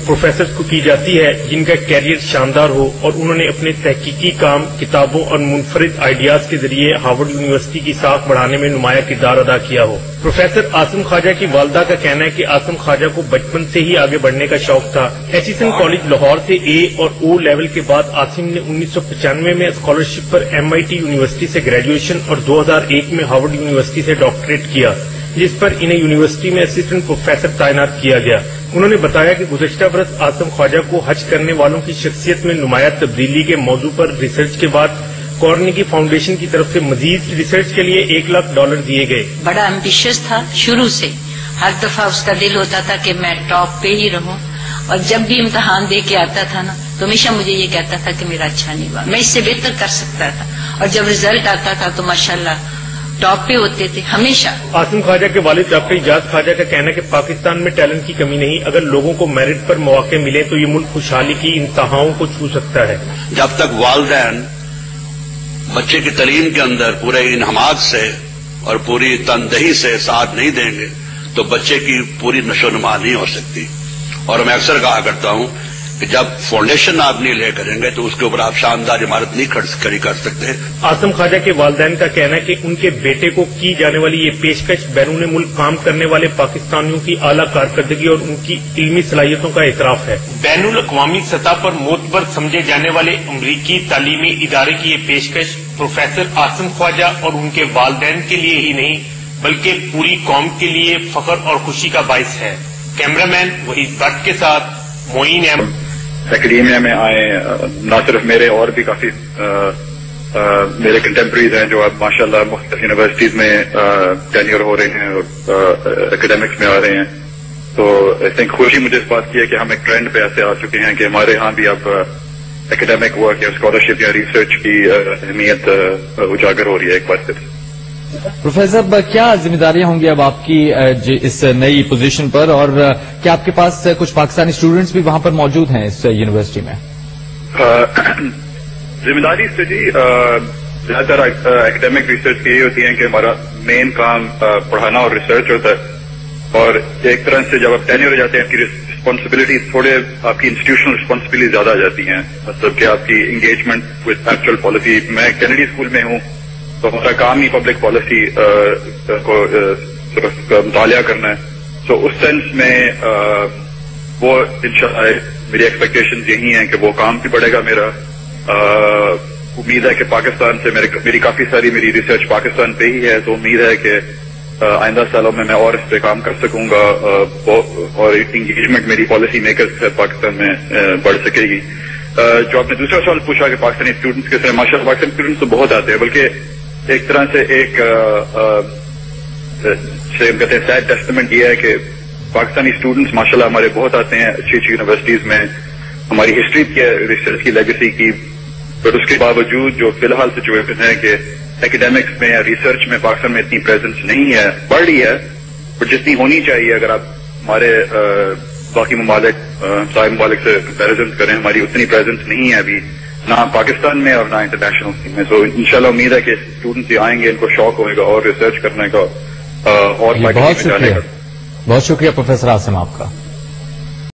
Professors کو کی جاتی ہے جن کا کیریئر شاندار ہو اور انہوں نے اپنے تحقیقی کام، کتابوں اور منفرد آئیڈیاز کے ذریعے ہارورڈ یونیورسٹی کی ساکھ بڑھانے میں نمایاں کردار ادا کیا ہو۔ پروفیسر عاصم خواجہ کی والدہ کا کہنا ہے کہ عاصم خواجہ کو بچپن سے ہی آگے بڑھنے کا شوق تھا۔ ایچیسن کالج لاہور سے اے اور او لیول کے بعد عاصم نے 1995 میں اسکالرشپ پر MIT یونیورسٹی سے گریجویشن اور 2001 میں ہارورڈ یونیورسٹی سے ڈاکٹریٹ کیا، جس پر انہیں یونیورسٹی میں اسسٹنٹ پروفیسر تعینات کیا گیا۔ انہوں نے بتایا کہ گزشتہ برس عاصم خواجہ کو حج کرنے والوں کی شخصیت میں نمایاں تبدیلی کے موضوع پر ریسرچ کے بعد کارنیگی فاؤنڈیشن کی طرف سے مزید ریسرچ کے لیے $1 لاکھ دیے گئے۔ بڑا ایمبیشس تھا شروع سے، ہر دفعہ اس کا دل ہوتا تھا کہ میں ٹاپ پہ ہی رہوں، اور جب بھی امتحان دے کے آتا تھا نا تو ہمیشہ مجھے یہ کہتا تھا کہ میرا اچھا نہیں ہوا، میں اس سے بہتر کر سکتا تھا، اور جب ریزلٹ آتا تھا تو ماشاءاللہ ٹاپ پہ ہوتے تھے ہمیشہ۔ عاصم خواجہ کے والد ڈاکٹر اعجاز خواجہ کا کہنا ہے کہ پاکستان میں ٹیلنٹ کی کمی نہیں، اگر لوگوں کو میرٹ پر مواقع ملے تو یہ ملک خوشحالی کی انتہاؤں کو چھو سکتا ہے۔ جب تک والدین بچے کی تعلیم کے اندر پورے انہماک سے اور پوری تندہی سے ساتھ نہیں دیں گے تو بچے کی پوری نشو و نما نہیں ہو سکتی، اور میں اکثر کہا کرتا ہوں کہ جب فاؤنڈیشن آپ نہیں لے کریں گے تو اس کے اوپر آپ شاندار عمارت نہیں کھڑی کر سکتے۔ عاصم خواجہ کے والدین کا کہنا ہے کہ ان کے بیٹے کو کی جانے والی یہ پیشکش بیرون ملک کام کرنے والے پاکستانیوں کی اعلیٰ کارکردگی اور ان کی علمی صلاحیتوں کا اعتراف ہے۔ بین الاقوامی سطح پر معتبر سمجھے جانے والے امریکی تعلیمی ادارے کی یہ پیشکش پروفیسر عاصم خواجہ اور ان کے والدین کے لیے ہی نہیں بلکہ پوری قوم کے لیے فخر اور خوشی کا باعث ہے۔ کیمرہ مین وحید بٹ کے ساتھ معین احمد۔ اکیڈیمیا میں آئے نہ صرف میرے اور بھی کافی میرے کنٹمپریز ہیں جو اب ماشاءاللہ مختلف یونیورسٹیز میں ٹینیور ہو رہے ہیں اور اکیڈیمکس میں آ رہے ہیں، تو آئی تھنک خوشی مجھے اس بات کی ہے کہ ہم ایک ٹرینڈ پہ ایسے آ چکے ہیں کہ ہمارے ہاں بھی اب اکیڈیمک ورک یا اسکالرشپ یا ریسرچ کی اہمیت اجاگر ہو رہی ہے ایک بار پھر۔ پروفیسر صاحب، کیا ذمہ داریاں ہوں گی اب آپ کی اس نئی پوزیشن پر، اور کیا آپ کے پاس کچھ پاکستانی اسٹوڈنٹس بھی وہاں پر موجود ہیں اس یونیورسٹی میں؟ ذمہ داری سے جی زیادہ تر اکیڈیمک ریسرچ کی یہی ہوتی ہے کہ ہمارا مین کام پڑھانا اور ریسرچ ہوتا ہے، اور ایک طرح سے جب آپ ٹینیور ہو جاتے ہیں آپ کی رسپانسبلٹی تھوڑے آپ کی انسٹیٹیوشنل رسپانسبلٹی زیادہ آ جاتی ہیں، مطلب کہ آپ کی انگیجمنٹ وتھ ایکچوئل پالیسی۔ میں کینیڈی اسکول میں ہوں تو ہمارا کام ہی پبلک پالیسی کو مطالعہ کرنا ہے، تو اس سینس میں وہ انشاءاللہ میری ایکسپیکٹیشنز یہی ہیں کہ وہ کام بھی بڑھے گا میرا۔ امید ہے کہ پاکستان سے میری کافی ساری میری ریسرچ پاکستان پہ ہی ہے، تو امید ہے کہ آئندہ سالوں میں اور اس پہ کام کر سکوں گا اور انگیجمنٹ میری پالیسی میکرز سے پاکستان میں بڑھ سکے گی۔ جو آپ نے دوسرا سوال پوچھا کہ پاکستانی اسٹوڈنٹس کس طرح، ماشاءاللہ پاکستانی اسٹوڈنٹس تو بہت آتے ہیں، بلکہ ایک طرح سے ایک کہتے ہیں سیڈ ٹیسٹمنٹ یہ ہے کہ پاکستانی اسٹوڈنٹس ماشاءاللہ ہمارے بہت آتے ہیں اچھی اچھی یونیورسٹیز میں، ہماری ہسٹری کی ریسرچ کی لیگیسی کی، پر اس کے باوجود جو فی الحال سچویشن ہے کہ اکیڈیمکس میں یا ریسرچ میں پاکستان میں اتنی پریزنس نہیں ہے، بڑھ رہی ہے پر جتنی ہونی چاہیے۔ اگر آپ ہمارے باقی ممالک سارے ممالک سے کمپیریزن کریں، ہماری اتنی پریزنس نہیں ہے ابھی، نہ پاکستان میں اور نہ انٹرنیشنل میں۔ سو انشاءاللہ امید ہے کہ اسٹوڈنٹس آئیں گے، ان کو شوق ہوئے گا اور ریسرچ کرنے کا اور بہت شکریہ پروفیسر عاصم آپ کا۔